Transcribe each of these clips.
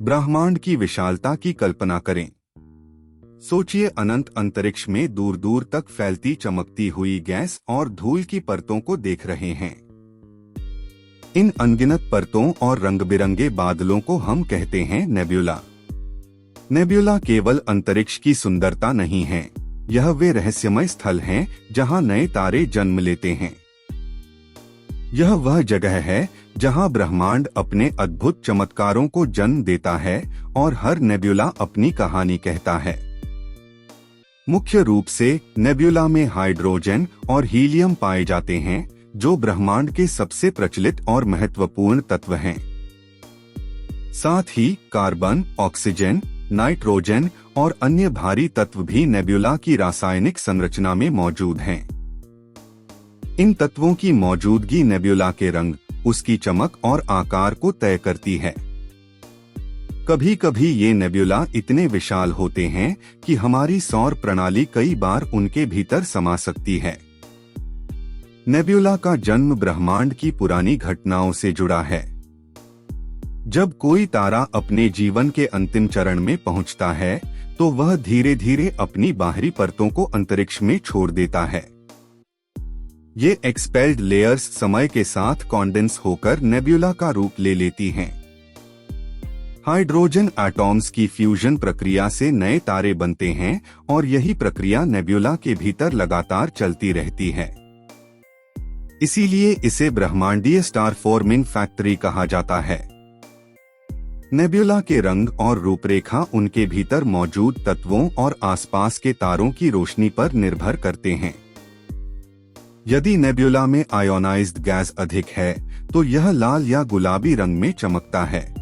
ब्रह्मांड की विशालता की कल्पना करें। सोचिए, अनंत अंतरिक्ष में दूर दूर तक फैलती चमकती हुई गैस और धूल की परतों को देख रहे हैं। इन अनगिनत परतों और रंग-बिरंगे बादलों को हम कहते हैं नेब्यूला। नेब्यूला केवल अंतरिक्ष की सुंदरता नहीं है, यह वे रहस्यमय स्थल हैं जहां नए तारे जन्म लेते हैं। यह वह जगह है जहां ब्रह्मांड अपने अद्भुत चमत्कारों को जन्म देता है और हर नेब्यूला अपनी कहानी कहता है। मुख्य रूप से नेब्यूला में हाइड्रोजन और हीलियम पाए जाते हैं, जो ब्रह्मांड के सबसे प्रचलित और महत्वपूर्ण तत्व हैं। साथ ही कार्बन, ऑक्सीजन, नाइट्रोजन और अन्य भारी तत्व भी नेब्यूला की रासायनिक संरचना में मौजूद हैं। इन तत्वों की मौजूदगी नेब्यूला के रंग, उसकी चमक और आकार को तय करती है। कभी कभी ये नेब्यूला इतने विशाल होते हैं कि हमारी सौर प्रणाली कई बार उनके भीतर समा सकती है। नेब्यूला का जन्म ब्रह्मांड की पुरानी घटनाओं से जुड़ा है। जब कोई तारा अपने जीवन के अंतिम चरण में पहुंचता है, तो वह धीरे धीरे अपनी बाहरी परतों को अंतरिक्ष में छोड़ देता है। ये एक्सपेल्ड लेयर्स समय के साथ कॉन्डेंस होकर नेब्यूला का रूप ले लेती हैं। हाइड्रोजन एटॉम्स की फ्यूजन प्रक्रिया से नए तारे बनते हैं और यही प्रक्रिया नेब्यूला के भीतर लगातार चलती रहती है। इसीलिए इसे ब्रह्मांडीय स्टार फॉर्मिंग फैक्ट्री कहा जाता है। नेब्यूला के रंग और रूपरेखा उनके भीतर मौजूद तत्वों और आसपास के तारों की रोशनी पर निर्भर करते हैं। यदि नेब्यूला में आयोनाइज्ड गैस अधिक है, तो यह लाल या गुलाबी रंग में चमकता है।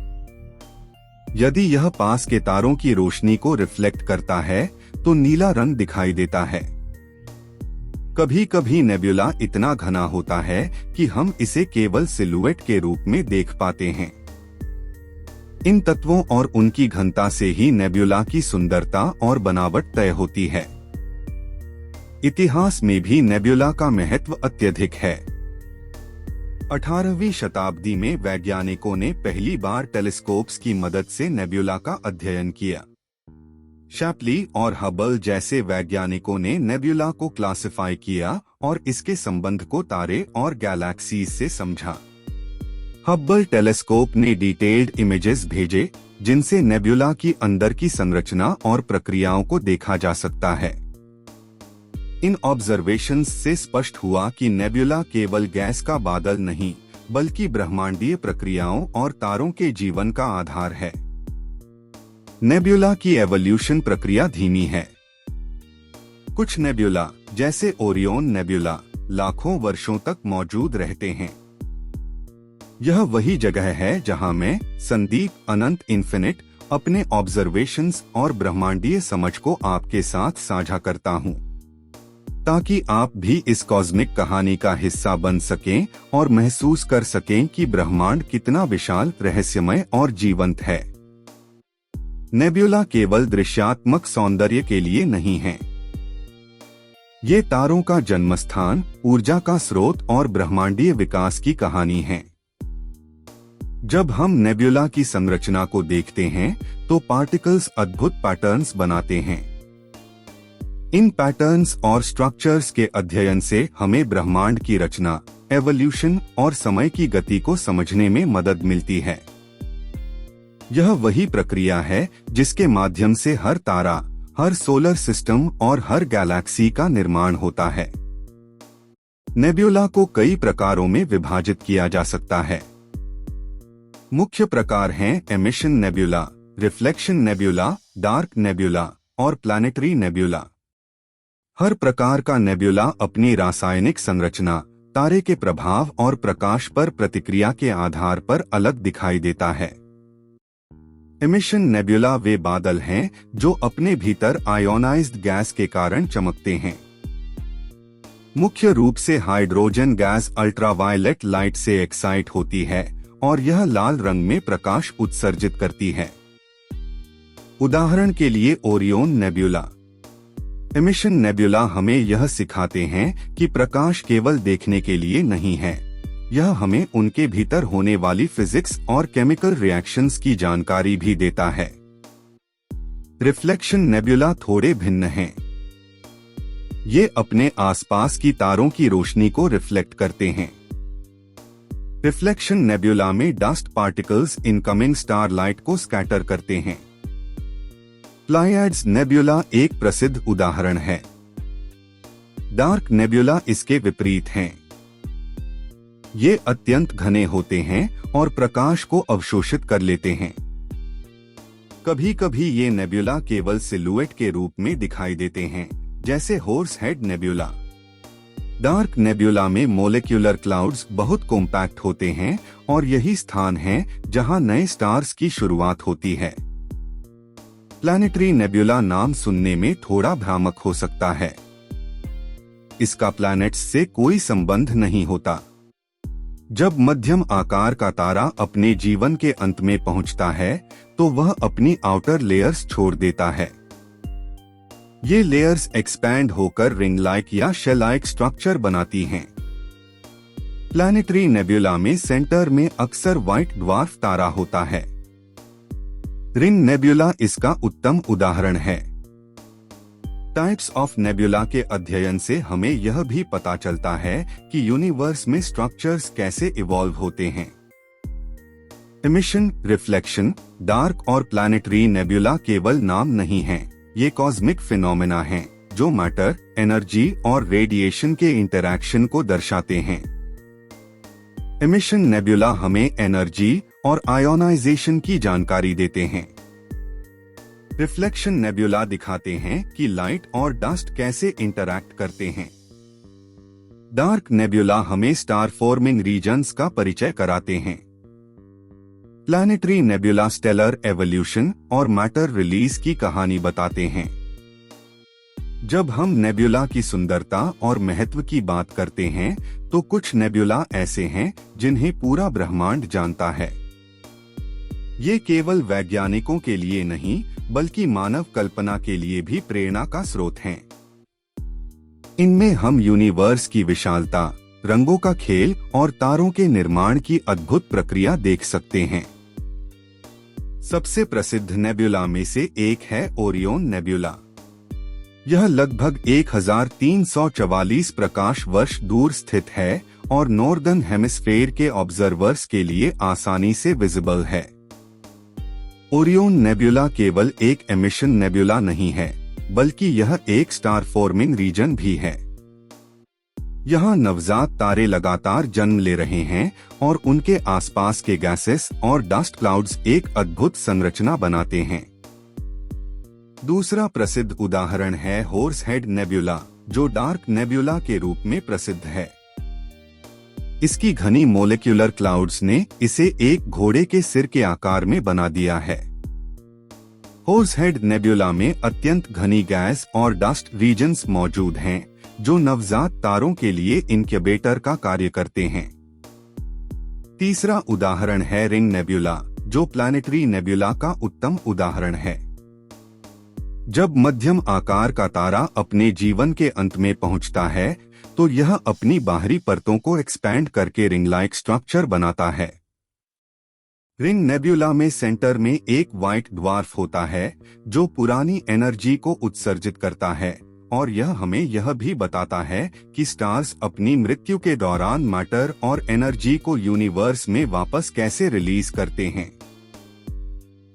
यदि यह पास के तारों की रोशनी को रिफ्लेक्ट करता है, तो नीला रंग दिखाई देता है। कभी कभी नेब्यूला इतना घना होता है कि हम इसे केवल सिलुएट के रूप में देख पाते हैं। इन तत्वों और उनकी घनता से ही नेब्यूला की सुंदरता और बनावट तय होती है। इतिहास में भी नेब्यूला का महत्व अत्यधिक है। 18वीं शताब्दी में वैज्ञानिकों ने पहली बार टेलीस्कोप्स की मदद से नेब्यूला का अध्ययन किया। शैप्ली और हबल जैसे वैज्ञानिकों ने नेब्यूला को क्लासिफाई किया और इसके संबंध को तारे और गैलेक्सीज से समझा। हबल टेलीस्कोप ने डिटेल्ड इमेजेस भेजे, जिनसे नेब्यूला की अंदर की संरचना और प्रक्रियाओं को देखा जा सकता है। इन ऑब्जर्वेशंस से स्पष्ट हुआ कि नेब्यूला केवल गैस का बादल नहीं, बल्कि ब्रह्मांडीय प्रक्रियाओं और तारों के जीवन का आधार है। नेब्यूला की एवोल्यूशन प्रक्रिया धीमी है। कुछ नेब्यूला, जैसे ओरियन नेब्यूला, लाखों वर्षों तक मौजूद रहते हैं। यह वही जगह है जहां मैं, संदीप, अनंत इन्फिनिट, अपने ऑब्जर्वेशंस और ब्रह्मांडीय समझ को आपके साथ साझा करता हूं, ताकि आप भी इस कॉस्मिक कहानी का हिस्सा बन सकें और महसूस कर सकें कि ब्रह्मांड कितना विशाल, रहस्यमय और जीवंत है। नेब्यूला केवल दृश्यात्मक सौंदर्य के लिए नहीं है। ये तारों का जन्मस्थान, ऊर्जा का स्रोत और ब्रह्मांडीय विकास की कहानी है। जब हम नेब्यूला की संरचना को देखते हैं, तो पार्टिकल्स अद्भुत पैटर्न्स बनाते हैं। इन पैटर्न्स और स्ट्रक्चर्स के अध्ययन से हमें ब्रह्मांड की रचना, एवोल्यूशन और समय की गति को समझने में मदद मिलती है। यह वही प्रक्रिया है जिसके माध्यम से हर तारा, हर सोलर सिस्टम और हर गैलेक्सी का निर्माण होता है। नेब्यूला को कई प्रकारों में विभाजित किया जा सकता है। मुख्य प्रकार हैं emission nebula, reflection nebula, dark nebula और प्लैनेटरी नेब्यूला। हर प्रकार का नेब्यूला अपनी रासायनिक संरचना, तारे के प्रभाव और प्रकाश पर प्रतिक्रिया के आधार पर अलग दिखाई देता है। एमिशन नेब्यूला वे बादल हैं जो अपने भीतर आयोनाइज्ड गैस के कारण चमकते हैं। मुख्य रूप से हाइड्रोजन गैस अल्ट्रावायलेट लाइट से एक्साइट होती है और यह लाल रंग में प्रकाश उत्सर्जित करती है। उदाहरण के लिए ओरियन नेब्यूला। एमिशन नेब्यूला हमें यह सिखाते हैं कि प्रकाश केवल देखने के लिए नहीं है, यह हमें उनके भीतर होने वाली फिजिक्स और केमिकल रिएक्शंस की जानकारी भी देता है। रिफ्लेक्शन नेबुला थोड़े भिन्न हैं। ये अपने आसपास की तारों की रोशनी को रिफ्लेक्ट करते हैं। रिफ्लेक्शन नेबुला में डस्ट पार्टिकल्स इनकमिंग स्टारलाइट को स्कैटर करते हैं। प्लाइयाड्स नेबुला एक प्रसिद्ध उदाहरण है। डार्क नेबुला इसके विपरीत हैं। ये अत्यंत घने होते हैं और प्रकाश को अवशोषित कर लेते हैं। कभी कभी ये नेबुला केवल सिलुएट के रूप में दिखाई देते हैं, जैसे horse head nebula. Dark nebula में मोलेक्यूलर क्लाउड्स बहुत कॉम्पैक्ट होते हैं और यही स्थान है जहां नए स्टार्स की शुरुआत होती है। प्लैनेटरी नेबुला नाम सुनने में थोड़ा भ्रामक हो सकता है। इसका प्लैनेट्स से कोई संबंध नहीं होता। जब मध्यम आकार का तारा अपने जीवन के अंत में पहुंचता है तो वह अपनी आउटर लेयर्स छोड़ देता है। ये लेयर्स एक्सपैंड होकर रिंग लाइक या शेल लाइक स्ट्रक्चर बनाती हैं। प्लैनेटरी नेबुला में सेंटर में अक्सर व्हाइट ड्वार्फ तारा होता है। रिंग नेबुला इसका उत्तम उदाहरण है। टाइप्स ऑफ नेबुला के अध्ययन से हमें यह भी पता चलता है कि यूनिवर्स में स्ट्रक्चर्स कैसे इवॉल्व होते हैं। इमिशन, रिफ्लेक्शन, डार्क और प्लैनेटरी नेबुला केवल नाम नहीं हैं, ये कॉस्मिक फिनोमेना हैं जो मैटर, एनर्जी और रेडिएशन के इंटरैक्शन को दर्शाते हैं। इमिशन नेबुला हमें एनर्जी और आयोनाइजेशन की जानकारी देते हैं। रिफ्लेक्शन नेबुला दिखाते हैं कि लाइट और डस्ट कैसे इंटरैक्ट करते हैं। डार्क नेबुला हमें स्टार फॉर्मिंग रीजन्स का परिचय कराते हैं। प्लैनेटरी नेबुला स्टेलर एवोल्यूशन और मैटर रिलीज की कहानी बताते हैं। जब हम नेबुला की सुंदरता और महत्व की बात करते हैं तो कुछ नेबुला ऐसे हैं जिन्हें पूरा ब्रह्मांड जानता है। ये केवल वैज्ञानिकों के लिए नहीं बल्कि मानव कल्पना के लिए भी प्रेरणा का स्रोत हैं। इनमें हम यूनिवर्स की विशालता, रंगों का खेल और तारों के निर्माण की अद्भुत प्रक्रिया देख सकते हैं। सबसे प्रसिद्ध नेबुला में से एक है ओरियन नेबुला। यह लगभग 1344 प्रकाश वर्ष दूर स्थित है और नॉर्दर्न हेमिस्फेयर के ऑब्जर्वर्स के लिए आसानी से विजिबल है। ओरियन नेबुला केवल एक एमिशन नेबुला नहीं है, बल्कि यह एक स्टार फॉर्मिंग रीजन भी है। यहाँ नवजात तारे लगातार जन्म ले रहे हैं और उनके आसपास के गैसेस और डस्ट क्लाउड्स एक अद्भुत संरचना बनाते हैं। दूसरा प्रसिद्ध उदाहरण है हॉर्स हेड नेबुला, जो डार्क नेबुला के रूप में प्रसिद्ध है। इसकी घनी मोलेक्यूलर क्लाउड्स ने इसे एक घोड़े के सिर के आकार में बना दिया है। हॉर्स हेड नेबुला में अत्यंत घनी गैस और डस्ट रीजन्स मौजूद हैं, जो नवजात तारों के लिए इनक्यूबेटर का कार्य करते हैं। तीसरा उदाहरण है रिंग नेबुला, जो प्लैनेटरी नेबुला का उत्तम उदाहरण है। जब मध्यम आकार का तारा अपने जीवन के अंत में पहुंचता है तो यह अपनी बाहरी परतों को एक्सपैंड करके रिंग लाइक स्ट्रक्चर बनाता है। रिंग नेबुला में सेंटर में एक व्हाइट ड्वार्फ होता है जो पुरानी एनर्जी को उत्सर्जित करता है और यह हमें यह भी बताता है कि स्टार्स अपनी मृत्यु के दौरान मैटर और एनर्जी को यूनिवर्स में वापस कैसे रिलीज करते हैं।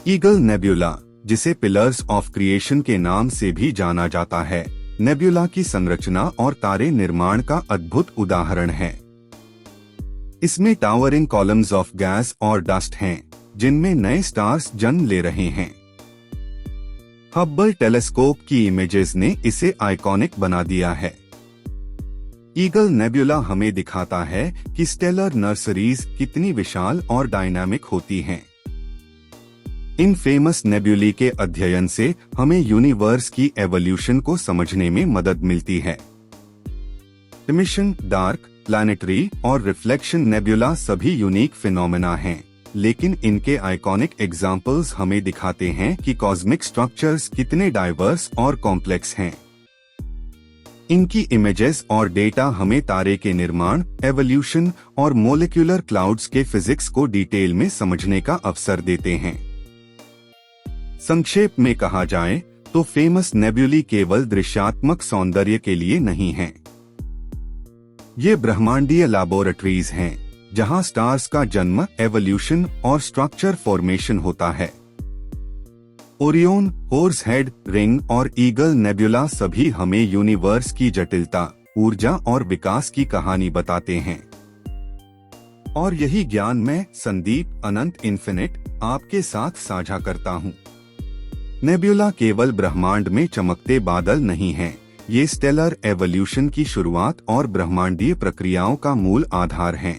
ईगल नेबुला, जिसे पिलर्स ऑफ क्रिएशन के नाम से भी जाना जाता है, नेबुला की संरचना और तारे निर्माण का अद्भुत उदाहरण है। इसमें टावरिंग कॉलम्स ऑफ गैस और डस्ट हैं, जिनमें नए स्टार्स जन्म ले रहे हैं। हब्बल टेलीस्कोप की इमेजेस ने इसे आइकॉनिक बना दिया है। ईगल नेबुला हमें दिखाता है कि स्टेलर नर्सरीज कितनी विशाल और डायनामिक होती हैं। इन फेमस नेबुली के अध्ययन से हमें यूनिवर्स की एवोल्यूशन को समझने में मदद मिलती है। इमिशन, डार्क, प्लैनेटरी और रिफ्लेक्शन नेबुला सभी यूनिक फिनोमेना हैं, लेकिन इनके आइकॉनिक एग्जाम्पल्स हमें दिखाते हैं कि कॉस्मिक स्ट्रक्चर्स कितने डाइवर्स और कॉम्प्लेक्स हैं। इनकी इमेजेस और डेटा हमें तारे के निर्माण, एवोल्यूशन और मोलिक्यूलर क्लाउड्स के फिजिक्स को डिटेल में समझने का अवसर देते हैं। संक्षेप में कहा जाए तो फेमस नेब्यूली केवल दृश्यात्मक सौंदर्य के लिए नहीं हैं। ये ब्रह्मांडीय लैबोरेटरीज हैं जहां स्टार्स का जन्म, एवोल्यूशन और स्ट्रक्चर फॉर्मेशन होता है। ओरियन, हॉर्स हेड, रिंग और ईगल नेब्यूला सभी हमें यूनिवर्स की जटिलता, ऊर्जा और विकास की कहानी बताते हैं। और यही ज्ञान मैं, संदीप अनंत इन्फिनिट, आपके साथ साझा करता हूँ। नेब्यूला केवल ब्रह्मांड में चमकते बादल नहीं हैं, ये स्टेलर एवोल्यूशन की शुरुआत और ब्रह्मांडीय प्रक्रियाओं का मूल आधार हैं।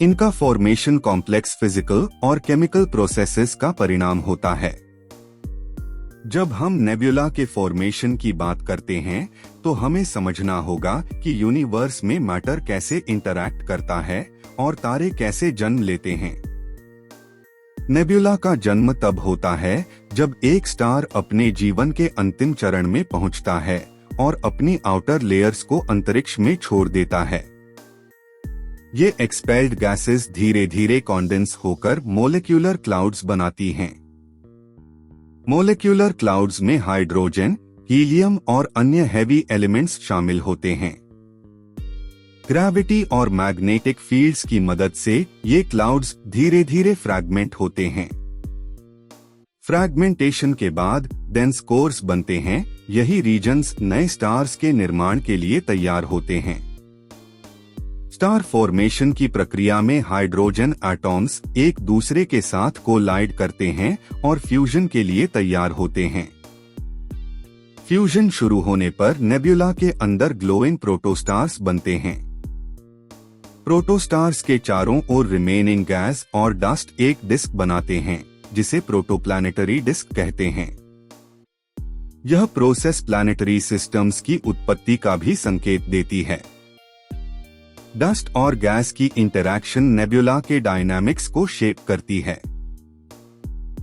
इनका फॉर्मेशन कॉम्प्लेक्स फिजिकल और केमिकल प्रोसेसेस का परिणाम होता है। जब हम नेब्यूला के फॉर्मेशन की बात करते हैं तो हमें समझना होगा कि यूनिवर्स में मैटर कैसे इंटरैक्ट करता है और तारे कैसे जन्म लेते हैं। नेब्यूला का जन्म तब होता है जब एक स्टार अपने जीवन के अंतिम चरण में पहुंचता है और अपनी आउटर लेयर्स को अंतरिक्ष में छोड़ देता है। ये एक्सपेल्ड गैसेस धीरे धीरे कॉन्डेंस होकर मोलिक्यूलर क्लाउड्स बनाती हैं। मोलिक्यूलर क्लाउड्स में हाइड्रोजन, हीलियम और अन्य हेवी एलिमेंट्स शामिल होते हैं। ग्रेविटी और मैग्नेटिक फील्ड्स की मदद से ये क्लाउड्स धीरे धीरे फ्रैगमेंट होते हैं। फ्रैगमेंटेशन के बाद डेंस कोर्स बनते हैं। यही रीजन्स नए स्टार्स के निर्माण के लिए तैयार होते हैं। स्टार फॉर्मेशन की प्रक्रिया में हाइड्रोजन एटॉम्स एक दूसरे के साथ कोलाइड करते हैं और फ्यूजन के लिए तैयार होते हैं। फ्यूजन शुरू होने पर नेब्यूला के अंदर ग्लोइंग प्रोटोस्टार्स बनते हैं। प्रोटोस्टार्स के चारों ओर रिमेनिंग गैस और डस्ट एक डिस्क बनाते हैं जिसे प्रोटोप्लैनेटरी डिस्क कहते हैं। यह प्रोसेस प्लैनेटरी सिस्टम्स की उत्पत्ति का भी संकेत देती है। डस्ट और गैस की इंटरैक्शन नेब्यूला के डायनामिक्स को शेप करती है।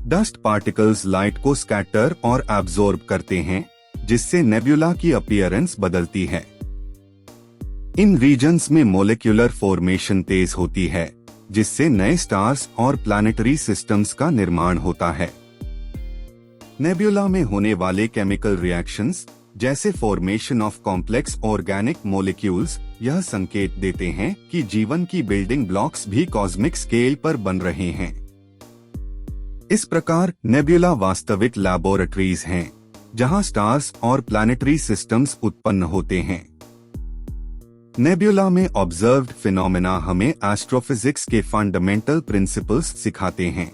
डस्ट पार्टिकल्स लाइट को स्कैटर और एब्जॉर्ब करते हैं जिससे नेब्यूला की अपीयरेंस बदलती है। इन रीजन्स में मोलिक्यूलर फॉर्मेशन तेज होती है जिससे नए स्टार्स और प्लैनेटरी सिस्टम्स का निर्माण होता है। नेब्यूला में होने वाले केमिकल रिएक्शंस जैसे formation of complex organic molecules यह संकेत देते हैं कि जीवन की बिल्डिंग ब्लॉक्स भी कॉस्मिक स्केल पर बन रहे हैं। इस प्रकार नेब्यूला वास्तविक लैबोरेटरीज हैं जहां स्टार्स और प्लैनेटरी सिस्टम्स उत्पन्न होते हैं। नेब्यूला में ऑब्जर्व्ड फिनोमेना हमें एस्ट्रोफिजिक्स के फंडामेंटल प्रिंसिपल्स सिखाते हैं।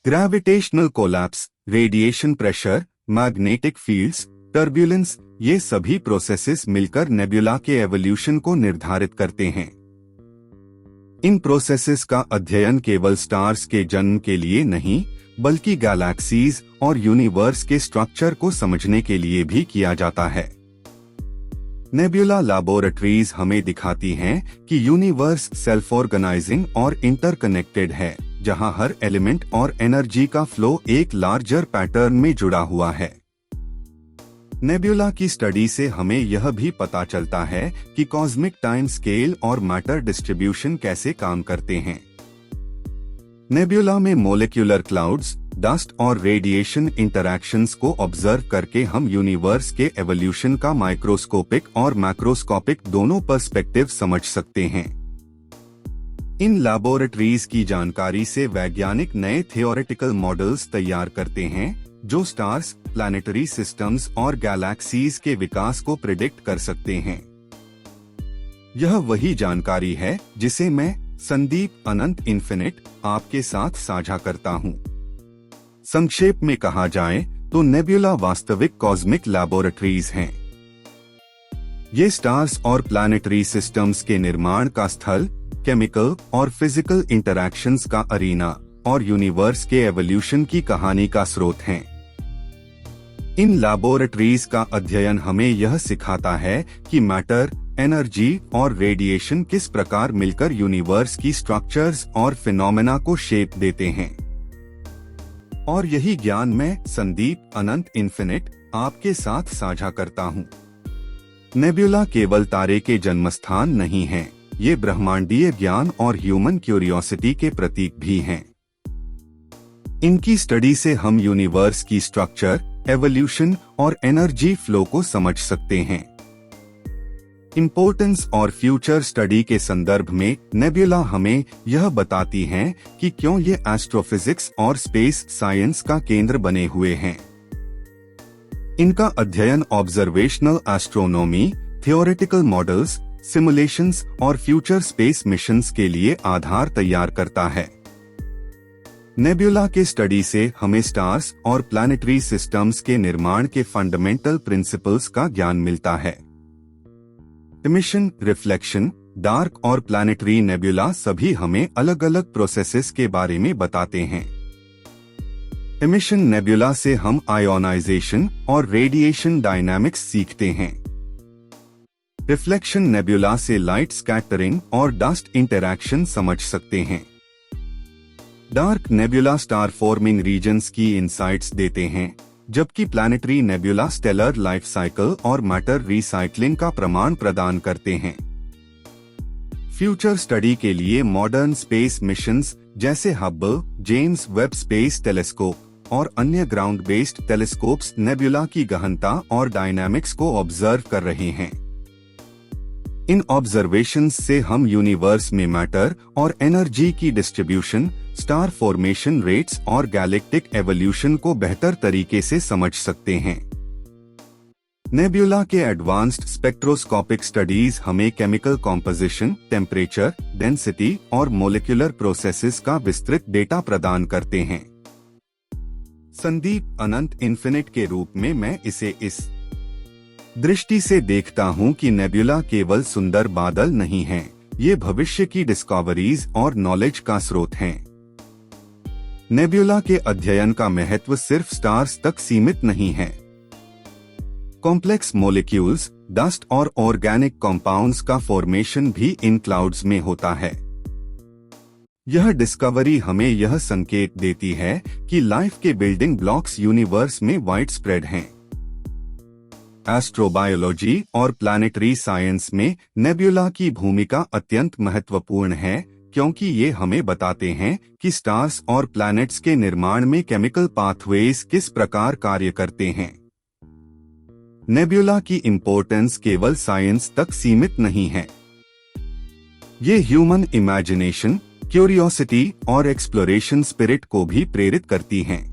Gravitational collapse, radiation pressure, magnetic fields, turbulence, ये सभी प्रोसेसेस मिलकर नेब्यूला के एवोल्यूशन को निर्धारित करते हैं। इन प्रोसेसेस का अध्ययन केवल स्टार्स के जन्म के लिए नहीं बल्कि गैलेक्सीज और यूनिवर्स के स्ट्रक्चर को समझने के लिए भी किया जाता है। नेब्यूला लैबोरेटरीज हमें दिखाती हैं कि यूनिवर्स सेल्फ ऑर्गेनाइजिंग और इंटरकनेक्टेड है, जहां हर एलिमेंट और एनर्जी का फ्लो एक लार्जर पैटर्न में जुड़ा हुआ है। नेब्यूला की स्टडी से हमें यह भी पता चलता है कि कॉस्मिक टाइम स्केल और मैटर डिस्ट्रीब्यूशन कैसे काम करते हैं। नेब्यूला में मोलिक्यूलर क्लाउड्स, डस्ट और रेडिएशन इंटरैक्शंस को ऑब्जर्व करके हम यूनिवर्स के एवोल्यूशन का माइक्रोस्कोपिक और मैक्रोस्कोपिक दोनों पर्सपेक्टिव समझ सकते हैं। इन लैबोरेटरीज की जानकारी से वैज्ञानिक नए थियोरेटिकल मॉडल्स तैयार करते हैं जो स्टार्स, प्लैनेटरी सिस्टम्स और गैलेक्सीज के विकास को प्रिडिक्ट कर सकते हैं। यह वही जानकारी है जिसे मैं, संदीप अनंत इन्फिनिट, आपके साथ साझा करता हूँ। संक्षेप में कहा जाए तो नेब्यूला वास्तविक कॉस्मिक लैबोरेटरीज हैं। ये स्टार्स और प्लैनेटरी सिस्टम्स के निर्माण का स्थल, केमिकल और फिजिकल इंटरैक्शंस का अरीना और यूनिवर्स के एवोल्यूशन की कहानी का स्रोत हैं। इन लैबोरेटरीज का अध्ययन हमें यह सिखाता है कि मैटर, एनर्जी और रेडिएशन किस प्रकार मिलकर यूनिवर्स की स्ट्रक्चर्स और फिनोमेना को शेप देते हैं। और यही ज्ञान मैं, संदीप अनंत इन्फिनिट, आपके साथ साझा करता हूँ। नेब्युला केवल तारे के जन्मस्थान नहीं हैं, ये ब्रह्मांडीय ज्ञान और ह्यूमन क्यूरियोसिटी के प्रतीक भी हैं। इनकी स्टडी से हम यूनिवर्स की स्ट्रक्चर, एवोल्यूशन और एनर्जी फ्लो को समझ सकते हैं। इम्पोर्टेंस और फ्यूचर स्टडी के संदर्भ में नेब्युला हमें यह बताती हैं कि क्यों ये एस्ट्रोफिजिक्स और स्पेस साइंस का केंद्र बने हुए हैं। इनका अध्ययन observational astronomy, theoretical models, simulations और फ्यूचर स्पेस मिशंस के लिए आधार तैयार करता है। नेब्युला के स्टडी से हमें स्टार्स और प्लैनेटरी सिस्टम्स के निर्माण के फंडामेंटल प्रिंसिपल्स का ज्ञान मिलता है। इमिशन, रिफ्लेक्शन, डार्क और प्लैनेटरी नेब्युला सभी हमें अलग अलग प्रोसेसेस के बारे में बताते हैं। इमिशन नेब्युला से हम आयोनाइजेशन और रेडिएशन डायनामिक्स सीखते हैं। रिफ्लेक्शन नेब्युला से लाइट स्कैटरिंग और डस्ट इंटरैक्शन समझ सकते हैं। Dark nebula star forming regions की इनसाइट्स देते हैं, जबकि planetary nebula stellar life cycle और मैटर रिसाइकलिंग का प्रमाण प्रदान करते हैं। फ्यूचर स्टडी के लिए मॉडर्न स्पेस मिशंस जैसे Hubble, James Webb space telescope और अन्य ग्राउंड बेस्ड टेलीस्कोप्स नेब्युला की गहनता और डायनामिक्स को ऑब्जर्व कर रहे हैं। इन ऑब्जर्वेशंस से हम यूनिवर्स में मैटर और एनर्जी की डिस्ट्रीब्यूशन, स्टार फॉर्मेशन रेट्स और गैलेक्टिक एवोल्यूशन को बेहतर तरीके से समझ सकते हैं। नेब्युला के एडवांस्ड स्पेक्ट्रोस्कोपिक स्टडीज हमें केमिकल कॉम्पोजिशन, टेम्परेचर, डेंसिटी और मोलिकुलर प्रोसेसेस का विस्तृत डेटा प्रदान करते हैं। संदीप अनंत इन्फिनिट के रूप में मैं इसे इस दृष्टि से देखता हूं कि नेब्युला केवल सुंदर बादल नहीं हैं, ये भविष्य की डिस्कवरीज और नॉलेज का स्रोत हैं। नेब्युला के अध्ययन का महत्व सिर्फ स्टार्स तक सीमित नहीं है। कॉम्प्लेक्स मॉलिक्यूल्स, डस्ट और ऑर्गेनिक कंपाउंड्स का फॉर्मेशन भी इन क्लाउड्स में होता है। यह डिस्कवरी हमें यह संकेत देती है कि लाइफ के बिल्डिंग ब्लॉक्स यूनिवर्स में वाइड स्प्रेड हैं। एस्ट्रोबायोलॉजी और प्लैनेटरी साइंस में नेब्युला की भूमिका अत्यंत महत्वपूर्ण है, क्योंकि ये हमें बताते हैं कि स्टार्स और प्लैनेट्स के निर्माण में केमिकल पाथवेज किस प्रकार कार्य करते हैं। नेब्युला की इम्पोर्टेंस केवल साइंस तक सीमित नहीं है। ये ह्यूमन इमेजिनेशन, क्यूरियोसिटी और एक्सप्लोरेशन स्पिरिट को भी प्रेरित करती हैं।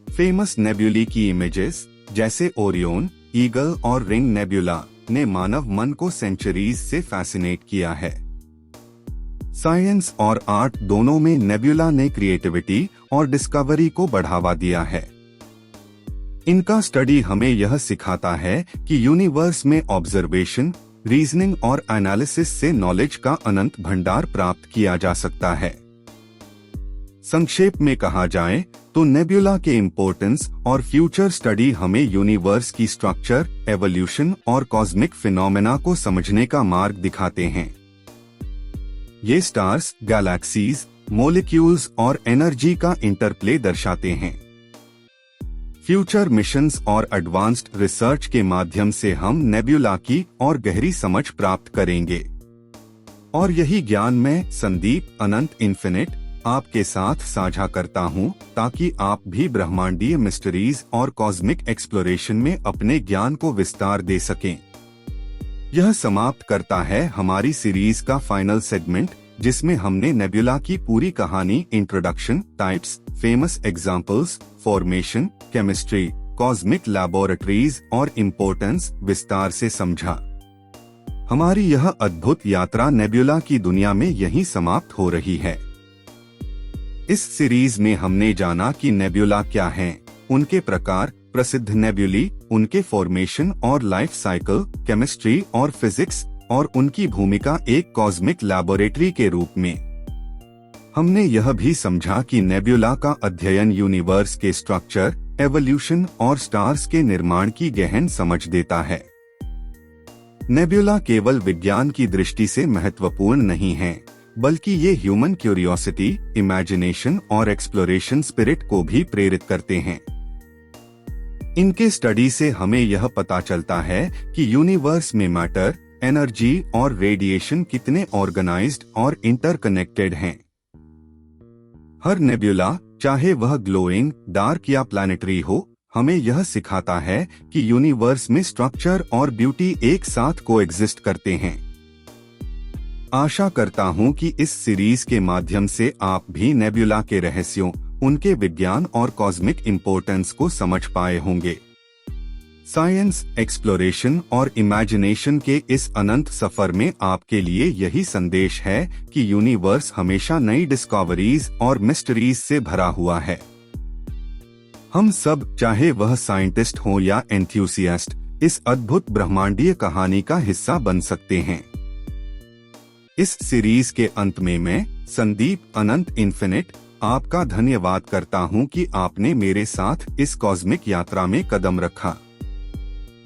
फेमस नेब्युली की इमेजेस जैसे ओरियन, ईगल और रिंग नेब्युला ने मानव मन को सेंचुरीज से फैसिनेट किया है। साइंस और आर्ट दोनों में नेब्युला ने क्रिएटिविटी और डिस्कवरी को बढ़ावा दिया है। इनका स्टडी हमें यह सिखाता है कि यूनिवर्स में ऑब्जर्वेशन, रीजनिंग और एनालिसिस से नॉलेज का अनंत भंडार प्राप्त किया जा सकता है। संक्षेप में कहा जाए तो नेब्युला के इम्पोर्टेंस और फ्यूचर स्टडी हमें यूनिवर्स की स्ट्रक्चर, एवोल्यूशन और कॉस्मिक फिनोमेना को समझने का मार्ग दिखाते हैं। ये स्टार्स, गैलेक्सीज, मॉलिक्यूल्स और एनर्जी का इंटरप्ले दर्शाते हैं। फ्यूचर मिशंस और एडवांस्ड रिसर्च के माध्यम से हम नेब्युला की और गहरी समझ प्राप्त करेंगे। और यही ज्ञान मैं, संदीप अनंत इन्फिनिट, आपके साथ साझा करता हूं, ताकि आप भी ब्रह्मांडीय मिस्टरीज और कॉस्मिक एक्सप्लोरेशन में अपने ज्ञान को विस्तार दे सकें। यह समाप्त करता है हमारी सीरीज का फाइनल सेगमेंट, जिसमें हमने नेब्युला की पूरी कहानी, introduction, types, famous examples, formation, chemistry, cosmic laboratories और इम्पोर्टेंस विस्तार से समझा। हमारी यह अद्भुत यात्रा नेब्युला की दुनिया में यहीं समाप्त हो रही है। इस सीरीज में हमने जाना कि नेब्युला क्या हैं, उनके प्रकार, प्रसिद्ध नेब्युली, उनके फॉर्मेशन और लाइफ साइकिल, केमिस्ट्री और फिजिक्स और उनकी भूमिका एक कॉस्मिक लैबोरेटरी के रूप में। हमने यह भी समझा कि नेब्युला का अध्ययन यूनिवर्स के स्ट्रक्चर, एवोल्यूशन और स्टार्स के निर्माण की गहन समझ देता है। नेब्युला केवल विज्ञान की दृष्टि से महत्वपूर्ण नहीं है, बल्कि ये ह्यूमन क्यूरियोसिटी, इमेजिनेशन और एक्सप्लोरेशन स्पिरिट को भी प्रेरित करते हैं। इनके स्टडी से हमें यह पता चलता है कि यूनिवर्स में मैटर, एनर्जी और रेडिएशन कितने ऑर्गेनाइज्ड और इंटरकनेक्टेड हैं। हर नेब्यूला, चाहे वह ग्लोइंग, डार्क या प्लैनेटरी हो, हमें यह सिखाता है कि यूनिवर्स में स्ट्रक्चर और ब्यूटी एक साथ कोएग्जिस्ट करते हैं। आशा करता हूं कि इस सीरीज के माध्यम से आप भी नेब्यूला के रहस्यों, उनके विज्ञान और कॉस्मिक इंपॉर्टेंस को समझ पाए होंगे। साइंस, एक्सप्लोरेशन और इमेजिनेशन के इस अनंत सफर में आपके लिए यही संदेश है कि यूनिवर्स हमेशा नई डिस्कवरीज और मिस्ट्रीज से भरा हुआ है। हम सब, चाहे वह साइंटिस्ट हो या एंथुसियास्ट, इस अद्भुत ब्रह्मांडीय कहानी का हिस्सा बन सकते हैं। इस सीरीज के अंत में मैं, संदीप अनंत इन्फिनिट, आपका धन्यवाद करता हूं कि आपने मेरे साथ इस कॉस्मिक यात्रा में कदम रखा।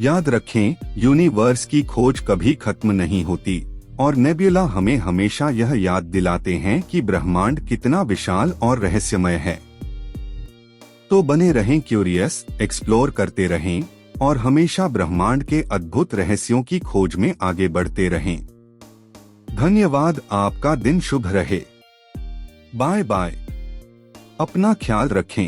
याद रखें, यूनिवर्स की खोज कभी खत्म नहीं होती और नेब्यूला हमें हमेशा यह याद दिलाते हैं कि ब्रह्मांड कितना विशाल और रहस्यमय है। तो बने रहें क्यूरियस, एक्सप्लोर करते रहें और हमेशा ब्रह्मांड के अद्भुत रहस्यों की खोज में आगे बढ़ते रहें। धन्यवाद। आपका दिन शुभ रहे। Bye bye. अपना ख्याल रखें।